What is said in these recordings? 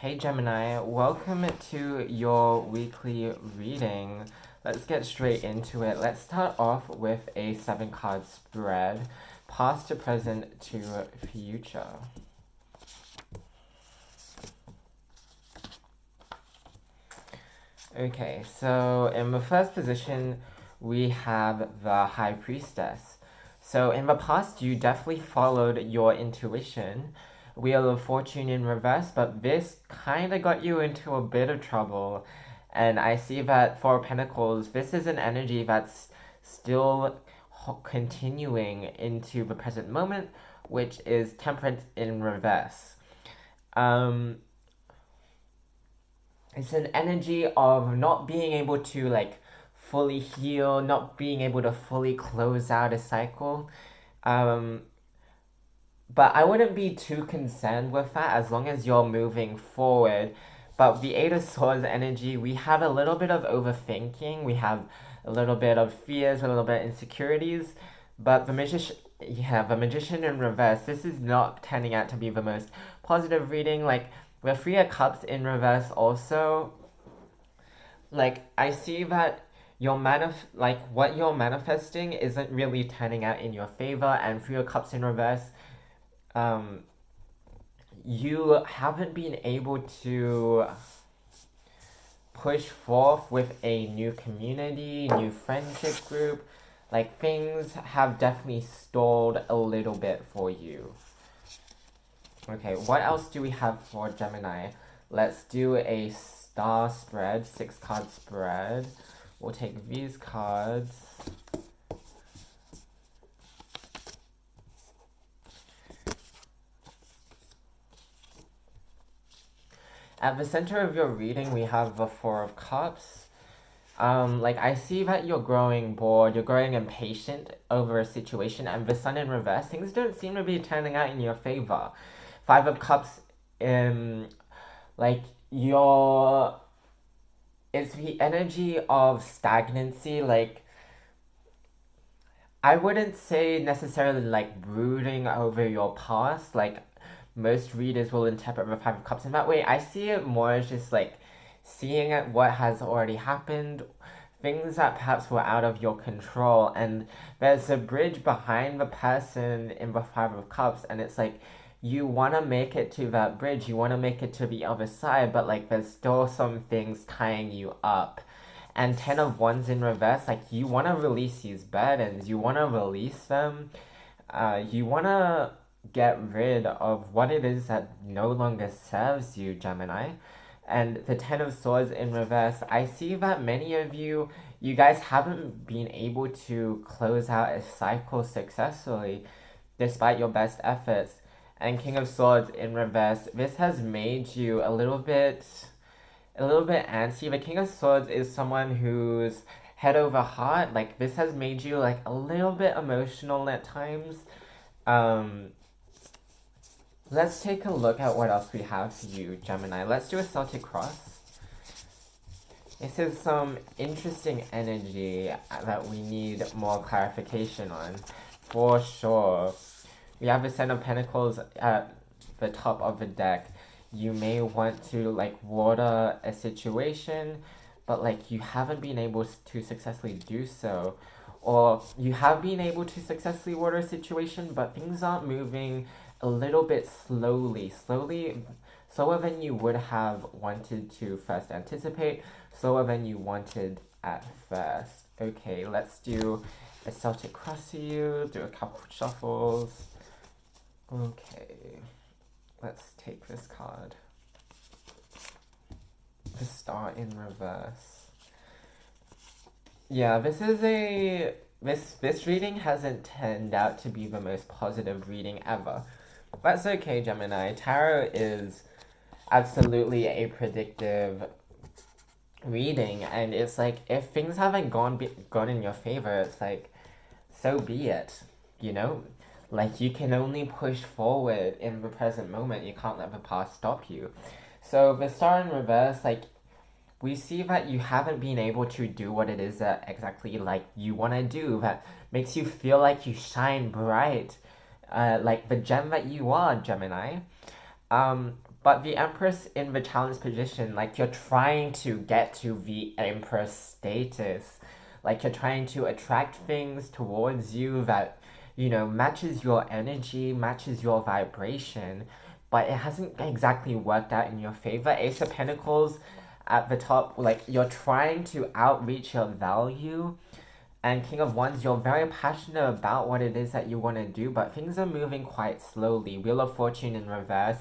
Hey Gemini, welcome to your weekly reading. Let's get straight into it. Let's start off with a 7-card spread, past to present to future. Okay, so in the first position, we have the High Priestess. So in the past, you definitely followed your intuition. Wheel of Fortune in reverse, but this kind of got you into a bit of trouble. And I see that Four of Pentacles, this is an energy that's still continuing into the present moment, which is Temperance in reverse. It's an energy of not being able to fully heal, not being able to fully close out a cycle. But I wouldn't be too concerned with that as long as you're moving forward. But the Eight of Swords energy, we have a little bit of overthinking, we have a little bit of fears, a little bit of insecurities. But the Magician in reverse, this is not turning out to be the most positive reading. Like, with Three of Cups in reverse also, I see that what you're manifesting isn't really turning out in your favor, and Three of Cups in reverse, you haven't been able to push forth with a new community, new friendship group. Like, things have definitely stalled a little bit for you. Okay, what else do we have for Gemini? Let's do a star spread, 6-card spread. We'll take these cards. At the center of your reading, we have the Four of Cups. I see that you're growing bored, you're growing impatient over a situation, and the Sun in reverse, things don't seem to be turning out in your favor. Five of Cups, it's the energy of stagnancy. I wouldn't say necessarily brooding over your past. Most readers will interpret the Five of Cups in that way. I see it more as just seeing at what has already happened, things that perhaps were out of your control, and there's a bridge behind the person in the Five of Cups, and it's you want to make it to that bridge, you want to make it to the other side, but there's still some things tying you up. And 10 of Wands in reverse, you want to release these burdens, you want to release them, you want to get rid of what it is that no longer serves you, Gemini. And the 10 of Swords in reverse, I see that many of you guys haven't been able to close out a cycle successfully despite your best efforts. And King of Swords in reverse, this has made you a little bit antsy. The King of Swords is someone who's head over heart. This has made you a little bit emotional at times. Let's take a look at what else we have for you, Gemini. Let's do a Celtic Cross. This is some interesting energy that we need more clarification on, for sure. We have the Ten of Pentacles at the top of the deck. You may want to water a situation, but you haven't been able to successfully do so. Or you have been able to successfully water a situation, but things aren't moving a little bit slower than you would have wanted to first anticipate, slower than you wanted at first. Okay, let's do a Celtic Cross to you, do a couple shuffles. Okay, let's take this card. The Star in reverse. Yeah, this reading hasn't turned out to be the most positive reading ever. That's okay, Gemini. Tarot is absolutely a predictive reading, and it's if things haven't gone in your favor, it's so be it, you know? You can only push forward in the present moment. You can't let the past stop you. So the Star in reverse, we see that you haven't been able to do what it is that exactly you want to do, that makes you feel like you shine bright, the gem that you are, Gemini. But the Empress in the challenge position, like you're trying to get to the Empress status. Like you're trying to attract things towards you that, matches your energy, matches your vibration, but it hasn't exactly worked out in your favor. Ace of Pentacles at the top, like you're trying to outreach your value. And King of Wands, you're very passionate about what it is that you want to do, but things are moving quite slowly. Wheel of Fortune in reverse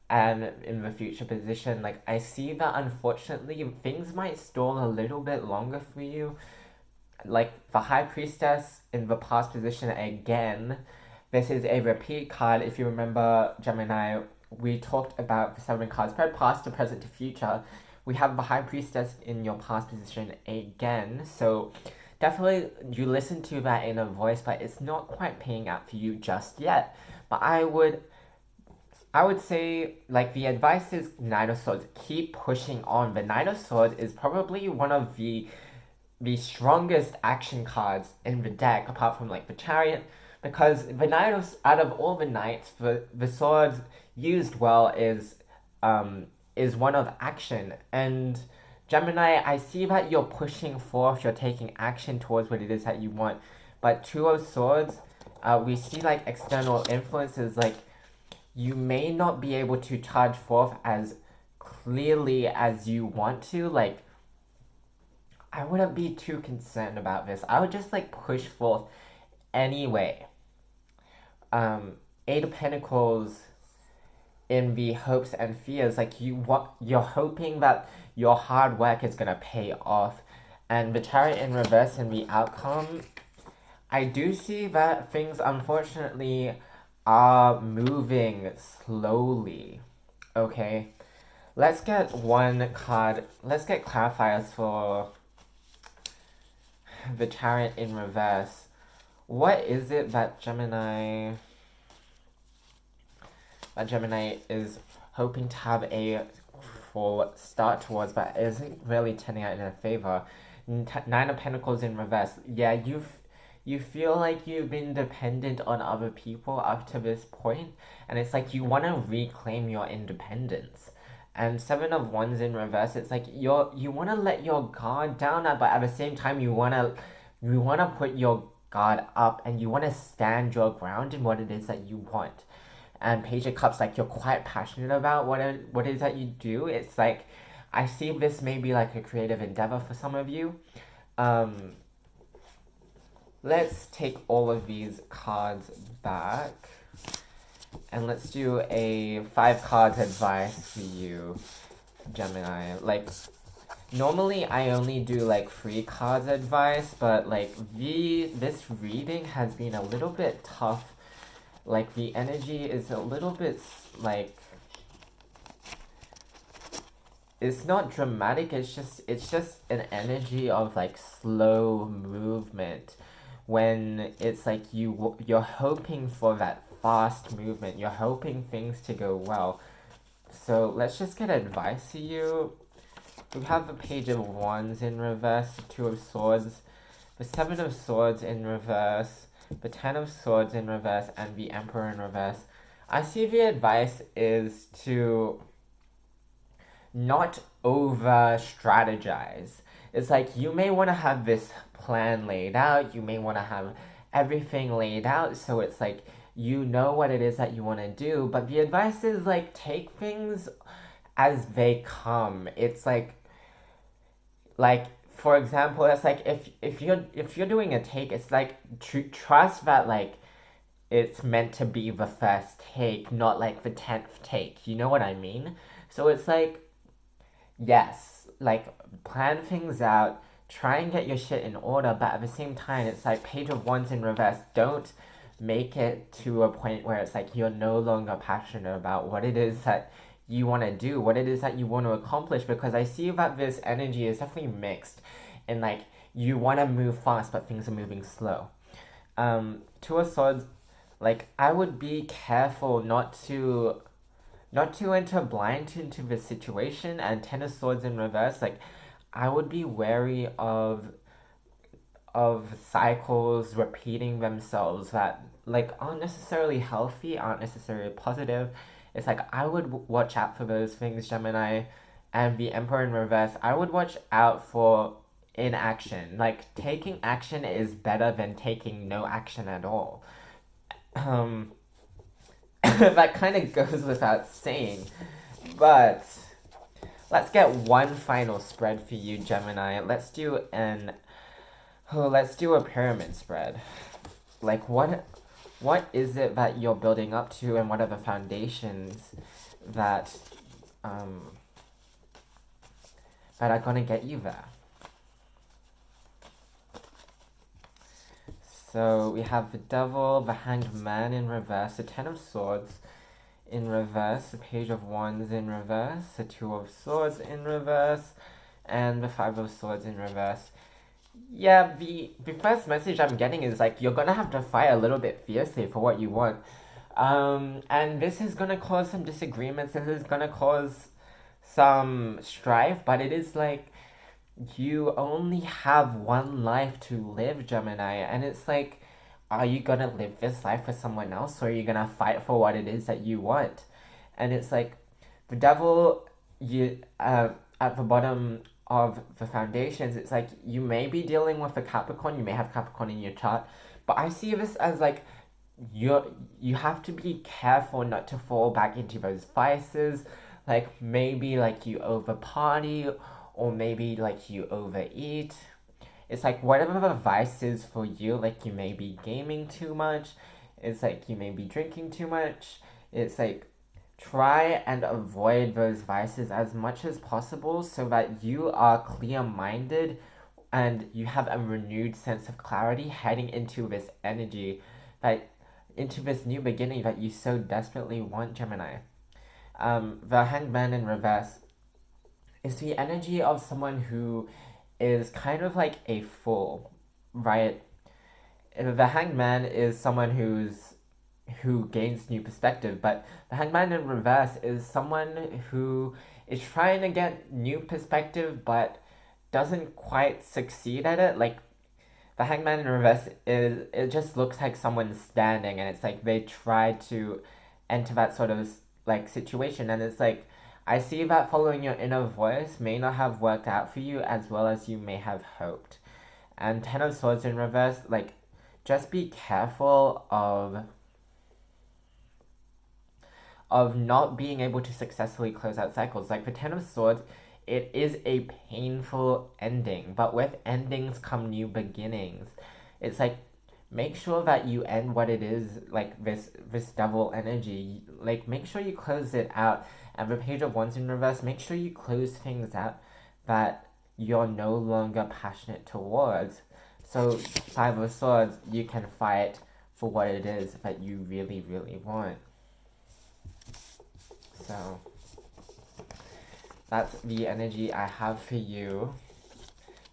and in the future position, like I see that unfortunately things might stall a little bit longer for you. Like the High Priestess in the past position again, this is a repeat card. If you remember, Gemini, we talked about the 7 cards, past to present to future. We have the High Priestess in your past position again, so definitely you listen to that inner voice, but it's not quite paying out for you just yet. But I would say, like, the advice is Knight of Swords, keep pushing on. The Knight of Swords is probably one of the strongest action cards in the deck, apart from like the Chariot, because the Knight of, out of all the knights, the swords used well is one of action. And Gemini, I see that you're pushing forth, you're taking action towards what it is that you want. But Two of Swords, we see like external influences, like you may not be able to charge forth as clearly as you want to. Like, I wouldn't be too concerned about this. I would just like push forth anyway. Eight of Pentacles in the hopes and fears, like you're hoping that your hard work is gonna pay off. And the Chariot in reverse in the outcome, I do see that things unfortunately are moving slowly. Okay, let's get one card. Let's get clarifiers for the Chariot in reverse. What is it that Gemini is hoping to have a full start towards, but isn't really turning out in their favor? Nine of Pentacles in reverse. Yeah, you feel like you've been dependent on other people up to this point, and it's like you want to reclaim your independence. And Seven of Wands in reverse, it's like you want to let your guard down, but at the same time you want to put your guard up, and you want to stand your ground in what it is that you want. And Page of Cups, like you're quite passionate about what it is that you do. It's like I see this maybe like a creative endeavor for some of you. Let's take all of these cards back, and let's do a 5 cards advice for you, Gemini. Like, normally I only do like 3 cards advice, but like this reading has been a little bit tough. Like the energy is a little bit like, it's not dramatic, it's just an energy of like slow movement, when it's like you're hoping for that fast movement, you're hoping things to go well. So let's just get advice to you. We have the Page of Wands in reverse, the Two of Swords, the Seven of Swords in reverse, the Ten of Swords in reverse, and the Emperor in reverse. I see the advice is to not over strategize. It's like you may want to have this plan laid out, you may want to have everything laid out, so it's like you know what it is that you want to do, but the advice is like take things as they come. It's like for example, it's like if you're doing a take, it's like trust that like it's meant to be the first take, not like the 10th take. You know what I mean? So it's like, yes, like plan things out, try and get your shit in order, but at the same time, it's like Page of Wands in reverse. Don't make it to a point where it's like you're no longer passionate about what it is that you want to do, what it is that you want to accomplish, because I see that this energy is definitely mixed, and like you want to move fast, but things are moving slow. Two of Swords, like I would be careful not to enter blind into the situation. And Ten of Swords in reverse, like I would be wary of cycles repeating themselves that like aren't necessarily healthy, aren't necessarily positive. It's like I would watch out for those things, Gemini. And the Emperor in reverse, I would watch out for inaction. Like, taking action is better than taking no action at all. Um, that kind of goes without saying. But let's get one final spread for you, Gemini. Let's do a pyramid spread. Like, what is it that you're building up to, and what are the foundations that that are gonna get you there? So we have the Devil, the Hanged Man in reverse, the Ten of Swords in reverse, the Page of Wands in reverse, the Two of Swords in reverse, and the Five of Swords in reverse. Yeah, the first message I'm getting is like you're gonna have to fight a little bit fiercely for what you want. And this is gonna cause some disagreements, this is gonna cause some strife, but it is like you only have one life to live, Gemini, and it's like, are you gonna live this life for someone else, or are you gonna fight for what it is that you want? And it's like, the Devil, at the bottom of the foundations, it's like you may be dealing with a Capricorn, you may have Capricorn in your chart, but I see this as like you have to be careful not to fall back into those vices, like maybe like you over party, or maybe like you overeat. It's like whatever the vice is for you, like you may be gaming too much, it's like you may be drinking too much. It's like try and avoid those vices as much as possible so that you are clear minded and you have a renewed sense of clarity heading into this energy, that into this new beginning that you so desperately want, Gemini. The Hanged Man in reverse is the energy of someone who is kind of like a fool, right? The Hanged Man is someone who gains new perspective, but the Hanged Man in reverse is someone who is trying to get new perspective but doesn't quite succeed at it. Like the Hanged Man in reverse is, it just looks like someone's standing, and it's like they try to enter that sort of like situation, and it's like I see that following your inner voice may not have worked out for you as well as you may have hoped. And Ten of Swords in reverse, like just be careful of not being able to successfully close out cycles. Like the Ten of Swords, it is a painful ending, but with endings come new beginnings. It's like make sure that you end what it is, like this devil energy. Like make sure you close it out. And the Page of Wands in reverse, make sure you close things out that you're no longer passionate towards. So Five of Swords, you can fight for what it is that you really, really want. So that's the energy I have for you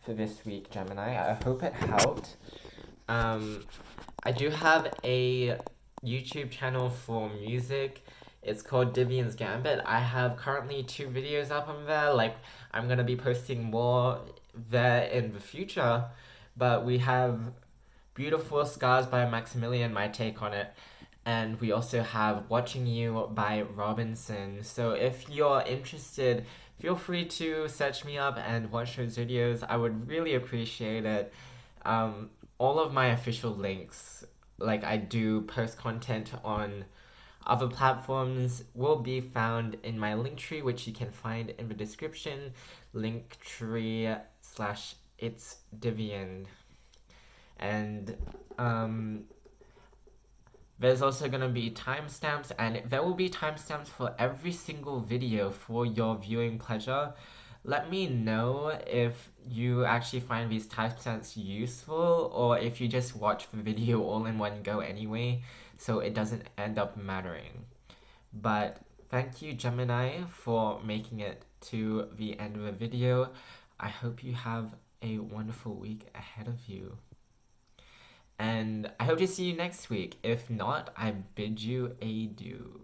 for this week, Gemini. I hope it helped. I do have a YouTube channel for music. It's called Divean's Gambit. I have currently 2 videos up on there. Like, I'm gonna be posting more there in the future. But we have Beautiful Scars by Maximilian, my take on it. And we also have Watching You by Robinson. So if you're interested, feel free to search me up and watch those videos. I would really appreciate it. All of my official links, like I do post content on other platforms, will be found in my link tree, which you can find in the description. Linktree / it's Divean. And there's also going to be timestamps, and there will be timestamps for every single video for your viewing pleasure. Let me know if you actually find these timestamps useful, or if you just watch the video all in one go anyway, so it doesn't end up mattering. But thank you, Gemini, for making it to the end of the video. I hope you have a wonderful week ahead of you. And I hope to see you next week. If not, I bid you adieu.